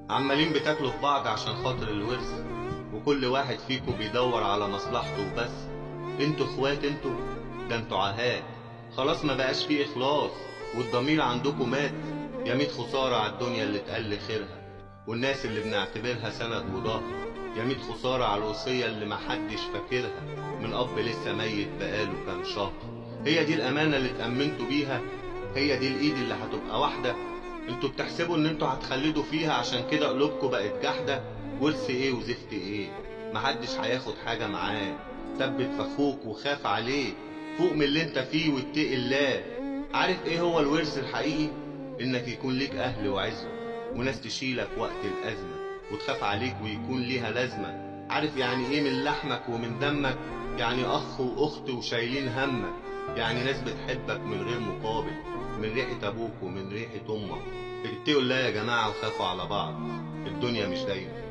عمالين بتاكلوا في بعض عشان خاطر الورث، وكل واحد فيكم بيدور على مصلحته وبس. انتوا اخوات انتوا؟ ده انتوا عاهات. خلاص ما بقاش فيه اخلاص، والضمير عندكم مات. يا ميت خسارة على الدنيا اللي تقل خيرها، والناس اللي بنعتبرها سند وظهر. يا ميت خسارة على الوصية اللي محدش فاكرها، من اب لسه ميت بقاله كام شهر. هي دي الامانة اللي اتأمنتوا بيها؟ هي دي الايد اللي هتبقى واحدة؟ انتوا بتحسبوا ان انتوا هتخلدوا فيها، عشان كده قلوبكم بقت جحدة. ورث ايه وزفت ايه؟ محدش هياخد حاجة معاه. ثبت في اخوك وخاف عليه، فوق من اللي انت فيه واتقي الله. عارف ايه هو الورث الحقيقي؟ انك يكون ليك اهل وعزوة، وناس تشيلك وقت الازمة وتخاف عليك ويكون ليها لازمة. عارف يعني ايه من لحمك ومن دمك؟ يعني اخ واخت وشايلين همك. يعني ناس بتحبك من غير مقابل، من ريحة ابوك ومن ريحة امك. اتقوا الله يا جماعة وخافوا على بعض، الدنيا مش دايما.